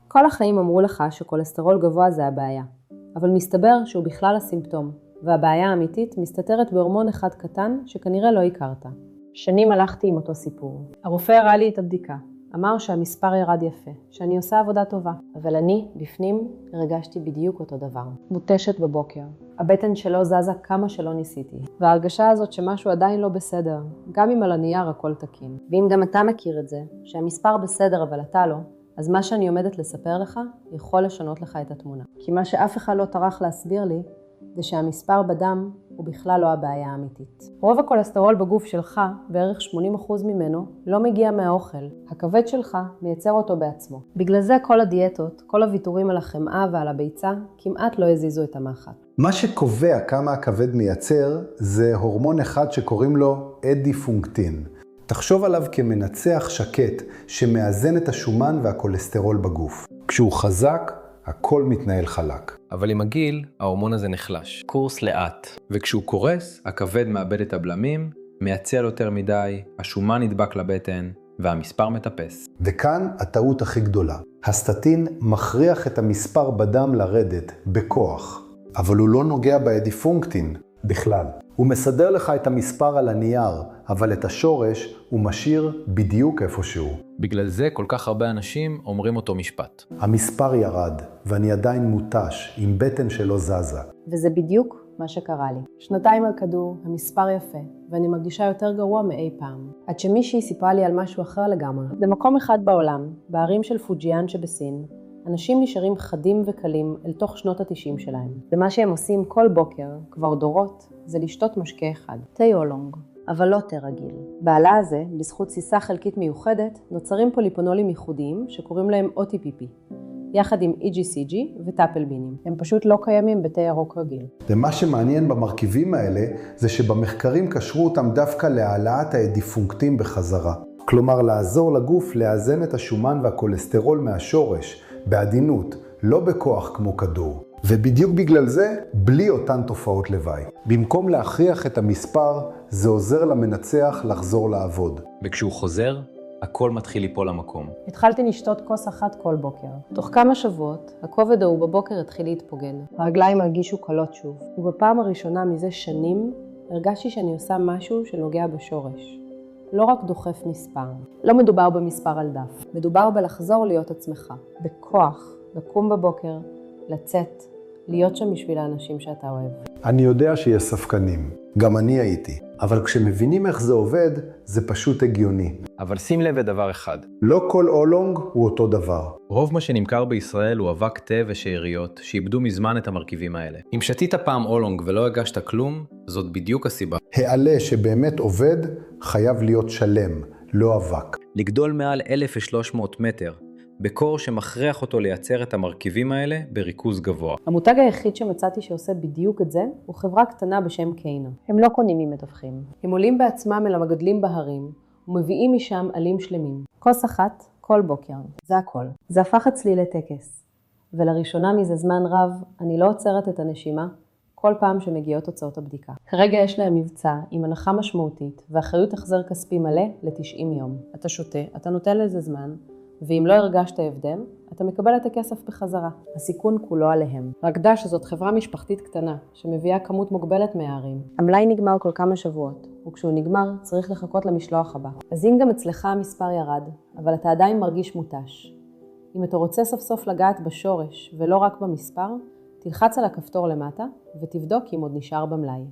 כל החיים אמרו לך שקולסטרול גבוה זה הבעיה, אבל מסתבר שהוא בכלל הסימפטום, והבעיה האמיתית מסתתרת בהורמון אחד קטן שכנראה לא הכרת. שנים הלכתי עם אותו סיפור. הרופא הראה לי את הבדיקה, אמר שהמספר ירד יפה, שאני עושה עבודה טובה, אבל אני, בפנים, הרגשתי בדיוק אותו דבר. מותשת בבוקר. הבטן שלו זזה כמה שלא ניסיתי, וההרגשה הזאת שמשהו עדיין לא בסדר, גם אם על הנייר הכל תקין. ואם גם אתה מכיר את זה, שהמספר בסדר אבל אתה לא, אז מה שאני עומדת לספר לך יכול לשנות לך את התמונה. כי מה שאף אחד לא טרח להסביר לי, זה שהמספר בדם הוא בכלל לא הבעיה האמיתית. רוב הכולסטרול בגוף שלך, בערך 80% ממנו, לא מגיע מהאוכל. הכבד שלך מייצר אותו בעצמו. בגלל זה כל הדיאטות, כל הוויתורים על החמאה ועל הביצה, כמעט לא הזיזו את המחט. מה שקובע כמה הכבד מייצר, זה הורמון אחד שקוראים לו אדיפונקטין. תחשוב עליו כמנצח שקט שמאזן את השומן והכולסטרול בגוף. כשהוא חזק, הכל מתנהל חלק. אבל עם הגיל, ההורמון הזה נחלש. קורס לאט. וכשהוא קורס, הכבד מאבד את הבלמים, מייצר יותר מדי, השומן נדבק לבטן, והמספר מטפס. וכאן הטעות הכי גדולה. הסטטין מכריח את המספר בדם לרדת בכוח. אבל הוא לא נוגע באדיפונקטין בכלל. הוא מסדר לך את המספר על הנייר, אבל את השורש הוא משאיר בדיוק איפשהו. בגלל זה כל כך הרבה אנשים אומרים אותו משפט. המספר ירד, ואני עדיין מותש, עם בטן שלא זזה. וזה בדיוק מה שקרה לי. 2 על כדור, המספר יפה, ואני מרגישה יותר גרוע מאי פעם. עד שמישהי סיפרה לי על משהו אחר לגמרי. במקום אחד בעולם, בערים של פוג'יאן שבסין, אנשים נשארים חדים וקלים אל תוך שנות ה-90 שלהם. ומה שהם עושים כל בוקר, כבר דורות, זה לשתות משקה אחד, תה אולונג, אבל לא תה רגיל. בעלה הזה, בזכות סיסה חלקית מיוחדת, נוצרים פוליפונולים ייחודיים שקוראים להם OTPP, יחד עם EGCG וטאפלבינים. הם פשוט לא קיימים בתה ירוק רגיל. ומה שמעניין במרכיבים האלה, זה שבמחקרים קשרו אותם דווקא להעלאת האדיפונקטין בחזרה. כלומר, לעזור לגוף לאזן את השומן והכולסטרול מהשורש, בעדינות, לא בכוח כמו כדור. ובדיוק בגלל זה, בלי אותן תופעות לוואי. במקום להכריח את המספר, זה עוזר למנצח לחזור לעבוד. וכשהוא חוזר, הכל מתחיל ליפול למקום. התחלתי לשתות כוס אחת כל בוקר. תוך כמה שבועות, הכובד ההוא בבוקר התחיל להתפוגג. הרגליים הרגישו קלות שוב. ובפעם הראשונה מזה שנים, הרגשתי שאני עושה משהו שנוגע בשורש. לא רק דוחף מספר. לא מדובר במספר על דף. מדובר בלחזור להיות עצמך. בכוח, לקום בבוקר, לצאת, להיות שם בשביל האנשים שאתה אוהב. אני יודע שיש ספקנים. גם אני הייתי. אבל כשמבינים איך זה עובד, זה פשוט הגיוני. אבל שים לב לדבר אחד. לא כל אולונג הוא אותו דבר. רוב מה שנמכר בישראל הוא אבק תה ושאריות שאיבדו מזמן את המרכיבים האלה. אם שתית פעם אולונג ולא הגשת כלום, זאת בדיוק הסיבה. העלה שבאמת עובד חייב להיות שלם, לא אבק. לגדול מעל 1,300 מטר, בקור שמכריח אותו לייצר את המרכיבים האלה בריכוז גבוה. המותג היחיד שמצאתי שעושה בדיוק את זה, הוא חברה קטנה בשם קיינה. הם לא קונים ממתווכים. הם עולים בעצמם אל המגדלים בהרים, ומביאים משם עלים שלמים. כוס אחת, כל בוקר. זה הכל. זה הפך אצלי לטקס. ולראשונה מזה זמן רב, אני לא עוצרת את הנשימה, כל פעם שמגיעות תוצאות הבדיקה. כרגע יש להם מבצע עם הנחה משמעותית, ואחריות החזר כספי מלא ל-90 יום. אתה שותה, אתה נותן לזה זמן, ואם לא הרגשת הבדל, אתה מקבל את הכסף בחזרה. הסיכון כולו עליהם. רק דע שזאת חברה משפחתית קטנה, שמביאה כמות מוגבלת מהערים. המלאי נגמר כל כמה שבועות, וכשהוא נגמר, צריך לחכות למשלוח הבא. אז אם גם אצלך המספר ירד, אבל אתה עדיין מרגיש מותש. אם אתה רוצה סוף סוף לגעת בשורש, ולא רק במספר, תלחץ על הכפתור למטה, ותבדוק אם עוד נשאר במלאי.